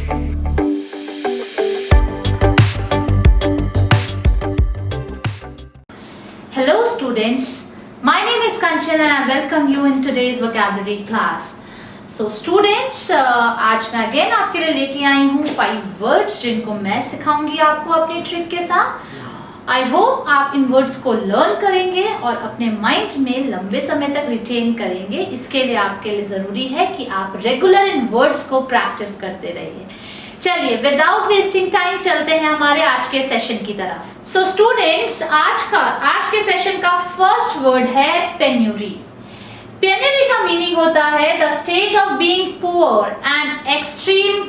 Hello students, my name is Kanchan and I welcome you in today's vocabulary class. So students, आज मैं again आपके लिए लेके आई हूँ 5 words जिनको मैं सिखाऊंगी आपको अपनी ट्रिक के साथ। आई होप आप इन वर्ड्स को लर्न करेंगे और अपने माइंड में लंबे समय तक रिटेन करेंगे। इसके लिए आपके लिए ज़रूरी है कि आप रेगुलर इन वर्ड्स को प्रैक्टिस करते रहिए। चलिए विदाउट वेस्टिंग टाइम चलते हैं हमारे आज के सेशन की तरफ। सो स्टूडेंट्स, आज के सेशन का फर्स्ट वर्ड है पेन्यूरी। पेन्यूरी का मीनिंग होता है the state of being poor and extreme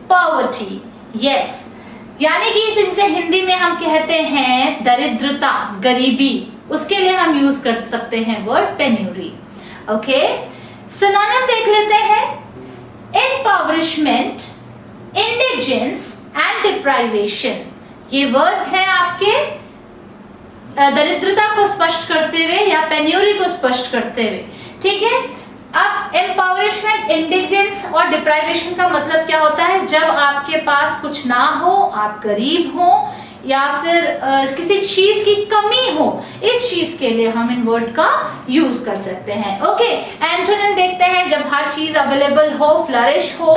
poverty. Yes, यानी कि इसे हिंदी में हम कहते हैं दरिद्रता, गरीबी, उसके लिए हम यूज कर सकते हैं वर्ड पेन्यूरी। ओके, सिनोनिम देख लेते हैं। इम्पॉवरिशमेंट, इंडिजेंस एंड डिप्राइवेशन, ये वर्ड्स हैं आपके दरिद्रता को स्पष्ट करते हुए या पेन्यूरी को स्पष्ट करते हुए। ठीक है, अब एम्पावरमेंट, इंडिजेंस और डिप्राइवेशन का मतलब क्या होता है? जब आपके पास कुछ ना हो, आप गरीब हो या फिर किसी चीज की कमी हो, इस चीज के लिए हम इन वर्ड का यूज कर सकते हैं। ओके, एंटोनिम देखते हैं। जब हर चीज अवेलेबल हो, फ्लरिश हो,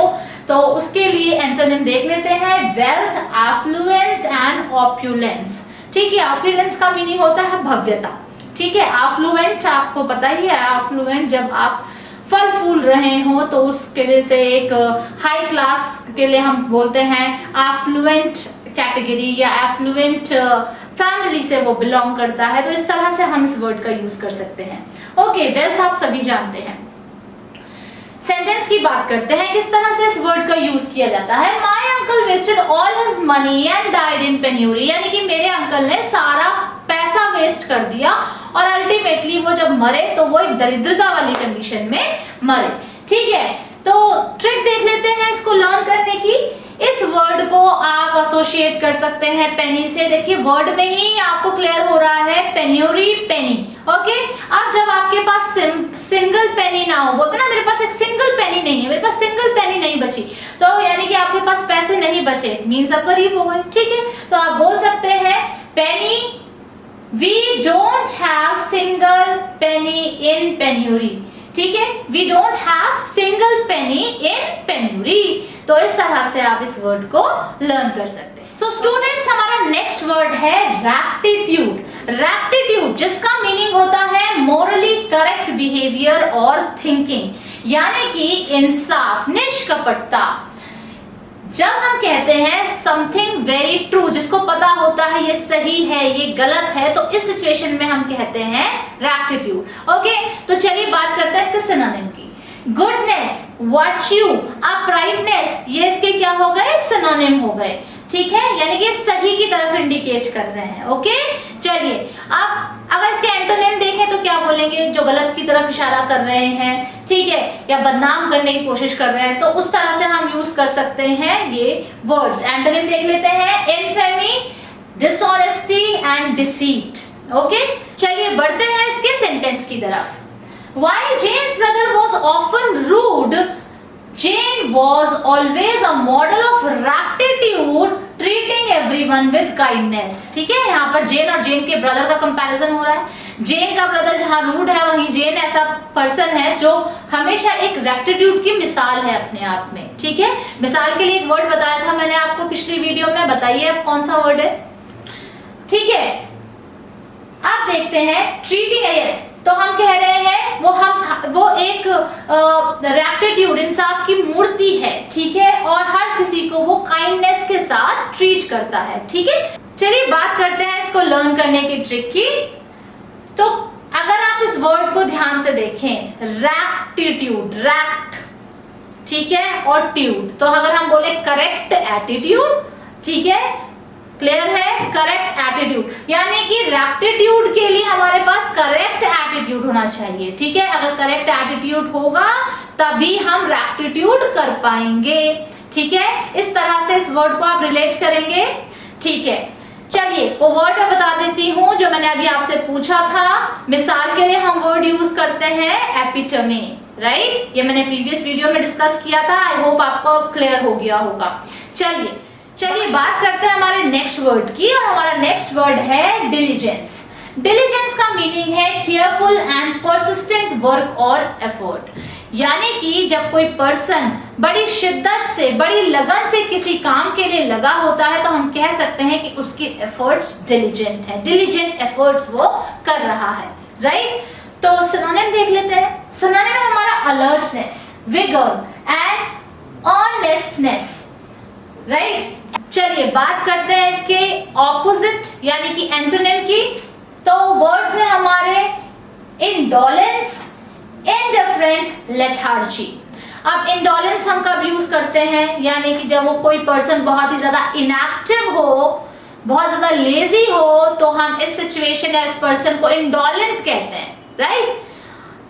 तो उसके लिए एंटोनिम देख लेते हैं। Wealth, affluence and opulence. ठीक है, ऑप्युलेंस का मीनिंग होता है भव्यता। ठीक है, एफ्लुएंट आपको पता ही है, एफ्लुएंट जब आप फल फूल रहे हो तो उसके लिए से एक हाई क्लास के लिए हम बोलते हैं एफ्लुएंट कैटेगरी या एफ्लुएंट फैमिली से वो बिलोंग करता है, तो इस तरह से हम इस वर्ड का यूज कर सकते हैं। ओके, वेल्थ आप सभी जानते हैं। सेंटेंस की बात करते हैं, किस तरह से इस वर्ड का यूज किया जाता है। My uncle wasted all his money and died in penury, यानी कि मेरे अंकल ने सारा पैसा वेस्ट कर दिया और अल्टीमेटली वो जब मरे तो वो एक दरिद्रता वाली कंडीशन में मरे। ठीक है, तो ट्रिक देख लेते हैं इसको लर्न करने की। इस वर्ड को आप एसोसिएट कर सकते हैं पेनी से। देखिए वर्ड में ही आपको क्लियर हो रहा है पेन्यूरी, पेनी। ओके, अब जब आपके पास सिंगल पेनी ना हो, बोलते ना मेरे पास एक सिंगल पेनी नहीं है, मेरे पास सिंगल पेनी नहीं बची, तो यानी कि आपके पास पैसे नहीं बचे, मीन्स आप गरीब हो गए। ठीक है, तो आप बोल सकते हैं पेनी, we don't have single penny in penury। ठीक है, we don't have single penny in penury। तो इस तरह से आप इस वर्ड को लर्न कर सकते हैं। सो स्टूडेंट्स, हमारा नेक्स्ट वर्ड है रैक्टिट्यूड। रैक्टिट्यूड जिसका मीनिंग होता है मोरली करेक्ट बिहेवियर और थिंकिंग, यानी कि इंसाफ, निष्कपटता। जब हम कहते हैं समथिंग वेरी ट्रू, जिसको पता होता है ये सही है, ये गलत है, तो इस सिचुएशन में हम कहते हैं रैक्टिट्यूड। ओके, तो चलिए बात करते हैं इसके सिनोनिम की। गुडनेस, वर्च्यू, अपराइटनेस, ये इसके क्या हो गए? सिनोनिम हो गए। ठीक है, यानी कि सही की तरफ इंडिकेट कर रहे हैं। ओके, चलिए अब अगर इसके एंटोनिम देखें तो क्या बोलेंगे? जो गलत की तरफ इशारा कर रहे हैं, ठीक है, या बदनाम करने की कोशिश कर रहे हैं, तो उस तरह से हम यूज कर सकते हैं ये वर्ड्स। एंटोनिम देख लेते हैं। Infamy, dishonesty and deceit. Okay, चलिए बढ़ते हैं इसके सेंटेंस की तरफ। While Jane's brother was often rude, Jane was always a model of rectitude, treating everyone with kindness। ठीक है, यहाँ पर जेन और जेन के ब्रदर का कंपैरिजन हो रहा है। जेन का ब्रदर जहाँ रूड है, वहीं जेन ऐसा पर्सन है जो हमेशा एक रेक्टिट्यूड की मिसाल है अपने आप में। ठीक है, मिसाल के लिए एक वर्ड बताया था मैंने आपको पिछली वीडियो में, बताइए अब कौन सा वर्ड है? ठीक है, अब देखते हैं ट्रीटिंग। यस, तो हम कह रहे हैं वो एक रैक्टिट्यूड, इंसाफ की मूर्ति है। ठीक है, और हर किसी को वो काइंडनेस के साथ ट्रीट करता है। ठीक है, चलिए बात करते हैं इसको लर्न करने की ट्रिक की। तो अगर आप इस वर्ड को ध्यान से देखें, रैक्टिट्यूड, रैक्ट, ठीक है, और ट्यूड, तो अगर हम बोले करेक्ट एटीट्यूड, ठीक है, क्लियर है, करेक्ट एटीट्यूड, यानी कि रैक्टिट्यूड के लिए हमारे पास करेक्ट एटीट्यूड होना चाहिए। ठीक है, अगर करेक्ट एटीट्यूड होगा तभी हम रैक्टिट्यूड कर पाएंगे। ठीक है, इस तरह से इस वर्ड को आप रिलेट करेंगे। ठीक है, चलिए वो वर्ड मैं बता देती हूँ जो मैंने अभी आपसे पूछा था। मिसाल के लिए हम वर्ड यूज करते हैं एपिटमी। राइट। ये मैंने प्रीवियस वीडियो में डिस्कस किया था, आई होप आपको क्लियर हो गया होगा। चलिए बात करते हैं हमारे नेक्स्ट वर्ड की, और हमारा नेक्स्ट वर्ड है डिलीजेंस। डिलीजेंस का मीनिंग है केयरफुल एंड परसिस्टेंट वर्क और एफर्ट, यानी कि जब कोई पर्सन बड़ी शिद्दत से, बड़ी लगन से किसी काम के लिए लगा होता है तो हम कह सकते हैं कि उसकी एफर्ट्स डिलीजेंट है, डिलीजेंट एफर्ट्स वो कर रहा है, राइट। तो सिनोनिम देख लेते हैं। सिनोनिम है हमारा अलर्टनेस, विगोर एंड ऑनेस्टनेस, राइट। चलिए बात करते हैं इसके ऑपोजिट यानी कि एंटोनिम की। तो वर्ड्स है हमारे इंडोलेंस, इंडिफरेंट, लेथार्जी। अब इंडोलेंस हम कब यूज करते हैं, यानी कि जब वो कोई पर्सन बहुत ही ज्यादा इनएक्टिव हो, बहुत ज्यादा लेजी हो, तो हम इस सिचुएशन या इस पर्सन को इंडोलेंट कहते हैं, राइट।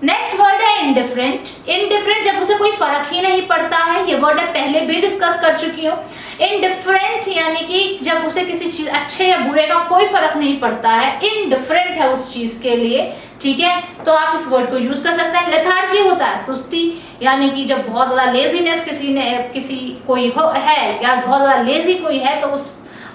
नेक्स्ट वर्ड है इंडिफरेंट। इंडिफरेंट जब उसे कोई फर्क ही नहीं पड़ता है, ये वर्ड मैं पहले भी डिस्कस कर चुकी हूँ। इंडिफरेंट यानी कि जब उसे किसी चीज अच्छे या बुरे का कोई फर्क नहीं पड़ता है, इंडिफरेंट है उस चीज के लिए, ठीक है। तो आप इस वर्ड को यूज कर सकते हैं। लेथार्जी होता है सुस्ती, यानी कि जब बहुत ज्यादा लेजीनेस किसी कोई है या बहुत ज्यादा लेजी कोई है तो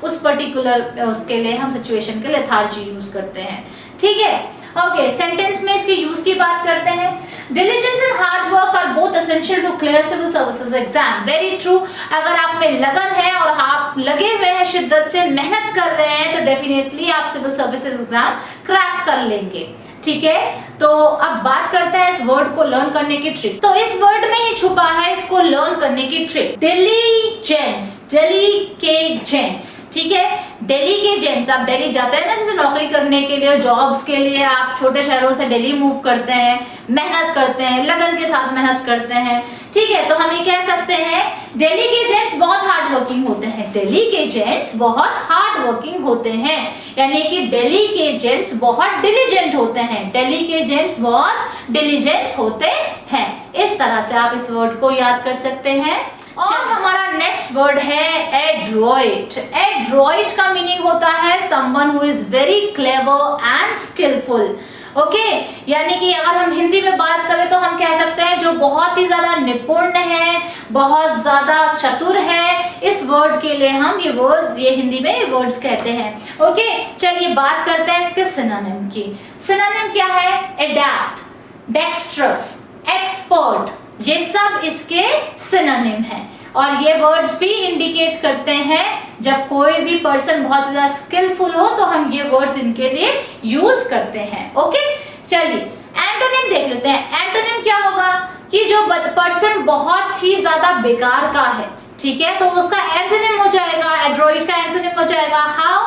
उस पर्टिकुलर उसके लिए हम सिचुएशन के लेथार्जी यूज करते हैं, ठीक है। ओके, सेंटेंस में इसके यूज की बात करते हैं। Diligence and hard work are both essential to clear civil services exam. Very true. अगर आप में लगन है और आप लगे हुए हैं, शिद्दत से मेहनत कर रहे हैं, तो डेफिनेटली आप सिविल सर्विसेज एग्जाम क्रैक कर लेंगे, ठीक है। तो अब बात करते हैं इस वर्ड को लर्न करने की ट्रिक। तो इस वर्ड में ही छुपा है इसको लर्न करने की ट्रिक। डिलीजेंस, दिल्ली के जेंट्स, ठीक है। दिल्ली के जेंट्स, आप दिल्ली जाते हैं ना जैसे नौकरी करने के लिए, जॉब्स के लिए, आप छोटे शहरों से दिल्ली मूव करते हैं, मेहनत करते हैं, लगन के साथ मेहनत करते हैं, ठीक है। तो हम ये कह सकते हैं दिल्ली के जेंट्स बहुत हार्ड वर्किंग होते हैं। दिल्ली के जेंट्स बहुत हार्ड वर्किंग होते हैं, यानी कि दिल्ली के जेंट्स बहुत डिलीजेंट होते हैं। दिल्ली के जेंट्स बहुत डिलीजेंट होते हैं। इस तरह से आप इस वर्ड को याद कर सकते हैं। और हमारा नेक्स्ट वर्ड है एड्रॉइट। एड्रॉइट का मीनिंग होता है someone who is very clever and skilful, okay. यानी कि अगर हम हिंदी में बात करें तो हम कह सकते हैं जो बहुत ही ज्यादा निपुण है, बहुत ज्यादा चतुर है। इस वर्ड के लिए हम ये हिंदी में ये वर्ड्स कहते हैं, ओके। चलिए बात करते हैं इसके सिनोनिम की। सिनोनिम क्या है? एडैप्ट, डेक्स्ट्रस, एक्सपर्ट, ये सब इसके सिनोनिम हैं। और ये वर्ड्स भी इंडिकेट करते हैं जब कोई भी पर्सन बहुत ज्यादा स्किलफुल हो तो हम ये वर्ड्स इनके लिए यूज करते हैं, ओके। चलिए एंटोनिम देख लेते हैं। एंटोनिम क्या होगा कि जो पर्सन बहुत ही ज्यादा बेकार का है, ठीक है, तो उसका एंटोनिम हो जाएगा, एड्रॉइड का एंटोनिम हो जाएगा हाउ,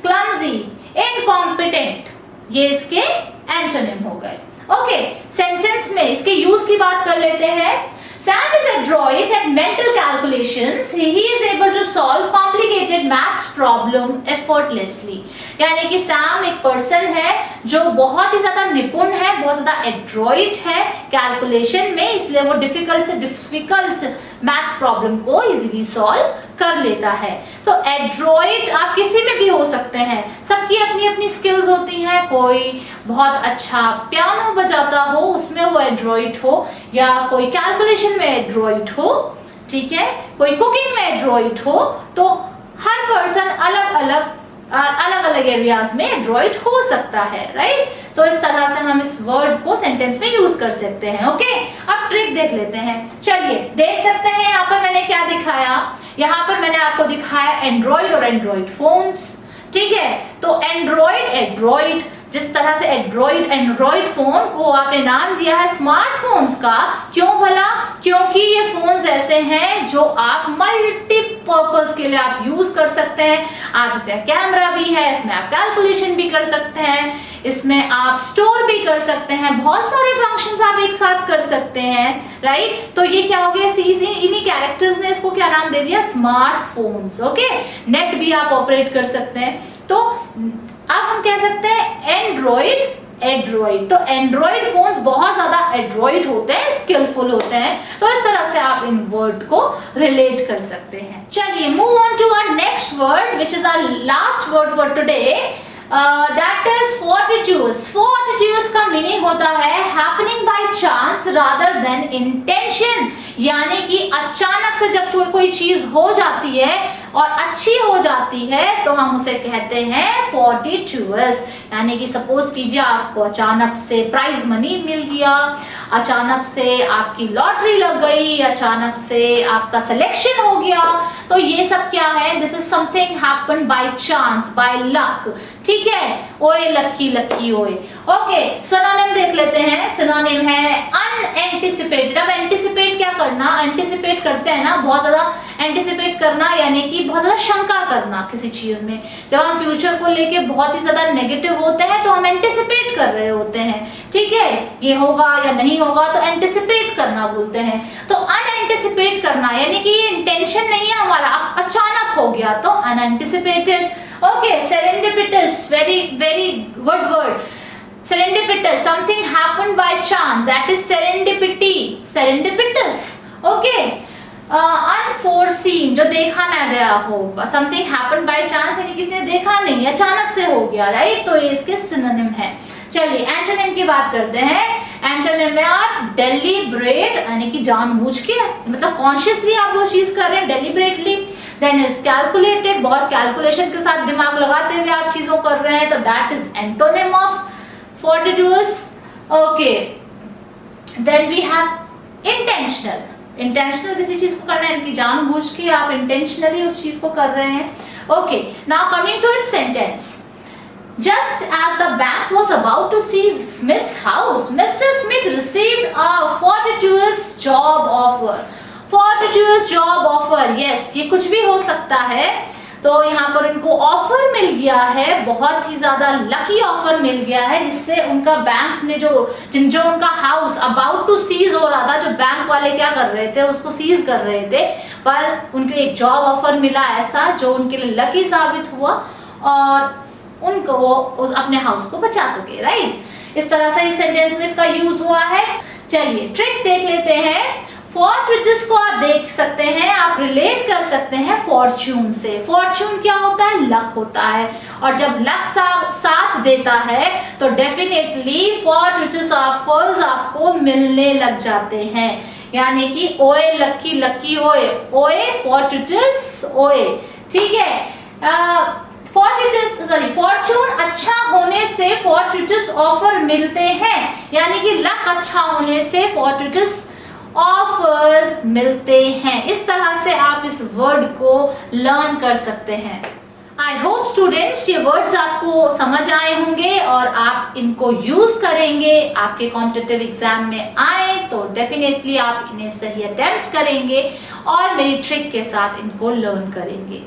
क्लमजी, इनकॉम्पिटेंट, ये इसके एंटोनिम हो गए, ओके। सेंटेंस में इसके यूज की बात कर लेते हैं। Sam is adroit at mental calculations. He is able to solve complicated maths problem effortlessly. यानी कि सैम एक पर्सन है जो बहुत ही ज्यादा निपुण है, बहुत ज्यादा एड्रॉइट है कैलकुलेशन में, इसलिए वो डिफिकल्ट से डिफिकल्ट मैथ्स प्रॉब्लम को इजीली सॉल्व कर लेता है। तो एड्रॉइट आप किसी में भी हो सकते हैं, सबकी अपनी अपनी स्किल्स होती हैं। कोई बहुत अच्छा पियानो बजाता हो, उसमें वो एड्रॉइट हो, या कोई कैलकुलेशन में एड्रॉइट हो, ठीक है, कोई कुकिंग में एड्रॉइट हो। तो हर पर्सन अलग अलग एरियाज में एड्रॉइट हो सकता है, राइट। तो इस तरह से हम इस वर्ड को सेंटेंस में यूज कर सकते हैं, ओके। अब ट्रिक देख लेते हैं। चलिए देख सकते हैं यहाँ पर मैंने क्या दिखाया। यहाँ पर मैंने आपको दिखाया एंड्रॉइड और एंड्रॉइड फोन्स, ठीक है। तो एंड्रॉइड जिस तरह से एंड्रॉइड फोन को आपने नाम दिया है स्मार्टफोन्स का, क्यों भला? क्योंकि ये फोन्स ऐसे हैं जो आप मल्टीपर्पज के लिए आप यूज कर सकते हैं। आप इसमें कैमरा भी है, इसमें आप कैलकुलेशन भी कर सकते हैं, इसमें आप स्टोर भी कर सकते हैं, बहुत सारे फंक्शंस आप एक साथ कर सकते हैं, राइट। तो ये क्या हो गया, इन्हीं कैरेक्टर्स ने इसको क्या नाम दे दिया, स्मार्टफोन्स, ओके। नेट भी आप ऑपरेट कर सकते हैं। तो अब हम कह सकते हैं एंड्रॉइड। तो एंड्रॉइड फोन्स बहुत ज्यादा एड्रॉइड होते हैं, स्किलफुल होते हैं। तो इस तरह से आप इन वर्ड को रिलेट कर सकते हैं। चलिए move on to our next word which is our last word for today. That is fortuitous. Fortuitous का मीनिंग होता है happening by chance rather than intention, यानी कि अचानक से जब कोई चीज हो जाती है और अच्छी हो जाती है तो हम उसे कहते हैं fortuitous। यानी कि सपोज कीजिए आपको अचानक से प्राइज मनी मिल गया, अचानक से आपकी लॉटरी लग गई, अचानक से आपका सिलेक्शन हो गया, तो ये सब क्या है? This is something happen by chance, by luck. ठीक है, ओए लक्की लक्की ओए। ओके, सिनोनिम देख लेते हैं। सिनोनिम है अनएंटिसिपेटेड। अब एंटिसिपेट क्या करना, एंटिसिपेट करते हैं ना, बहुत ज्यादा एंटिसिपेट करना यानी कि बहुत ज्यादा शंका करना किसी चीज में। जब हम फ्यूचर को लेके बहुत ही ज्यादा नेगेटिव होते हैं तो हम एंटिसिपेट कर रहे होते हैं। ठीक है, ये होगा या नहीं होगा तो एंटिसिपेट करना बोलते हैं। तो अनएंटिसिपेट करना यानी कि ये इंटेंशन नहीं है हमारा, अब अचानक हो गया तो unanticipated. Okay, serendipitous, very very good word. Serendipitous, something happened by chance, that is serendipity, serendipitous. Okay, unforeseen, जो देखा ना गया हो, something happened by chance यानी किसी ने देखा नहीं, अचानक से हो गया, राइट? तो ये इसके सिनोनिम है। चलिए एंटोनिम की बात करते हैं। एंटोनिम में आप डेलिब्रेट यानी कि जानबूझ के, मतलब कॉन्शियसली आप वो चीज कर रहे हैं, डेलिब्रेटली। देन इज कैलकुलेटेड, बहुत कैलकुलेशन के साथ दिमाग लगाते हुए आप चीजों कर रहे हैं, तो that is antonym of fortuitous. Okay, then we have intentional. Intentional किसी चीज को करना है, इनकी जानबूझ के आप intentionally उस चीज को कर रहे हैं। Okay, now coming to its sentence. Just as the bank was about to seize Smith's house, Mr. Smith received a fortuitous job offer. Fortuitous job offer, yes, ये कुछ भी हो सकता है। तो यहाँ पर इनको ऑफर मिल गया है, बहुत ही ज्यादा लकी ऑफर मिल गया है, जिससे उनका बैंक ने जो उनका हाउस अबाउट टू सीज हो रहा था, जो बैंक वाले क्या कर रहे थे, उसको सीज कर रहे थे, पर उनको एक जॉब ऑफर मिला ऐसा जो उनके लिए लकी साबित हुआ और उनको वो अपने हाउस को बचा सके, राइट? इस तरह से इस सेंटेंस में इसका यूज हुआ है। चलिए ट्रिक देख लेते हैं। fortuitous को आप देख सकते हैं, आप रिलेट कर सकते हैं फॉर्च्यून से। फॉर्च्यून क्या होता है? लक होता है, और जब लक साथ देता है तो डेफिनेटली fortuitous ऑफर्स आपको मिलने लग जाते हैं। यानी कि ओए लक्की लक्की ओए, ओए fortuitous ओए। ठीक है, फॉर्चून अच्छा होने से fortuitous ऑफर मिलते हैं, यानी कि लक अच्छा होने से fortuitous ऑफर्स मिलते हैं। इस तरह से आप इस वर्ड को लर्न कर सकते हैं। आई होप स्टूडेंट्स ये वर्ड्स आपको समझ आए होंगे और आप इनको यूज करेंगे, आपके कॉम्पिटिटिव एग्जाम में आए तो डेफिनेटली आप इन्हें सही अटेम्प्ट करेंगे और मेरी ट्रिक के साथ इनको लर्न करेंगे।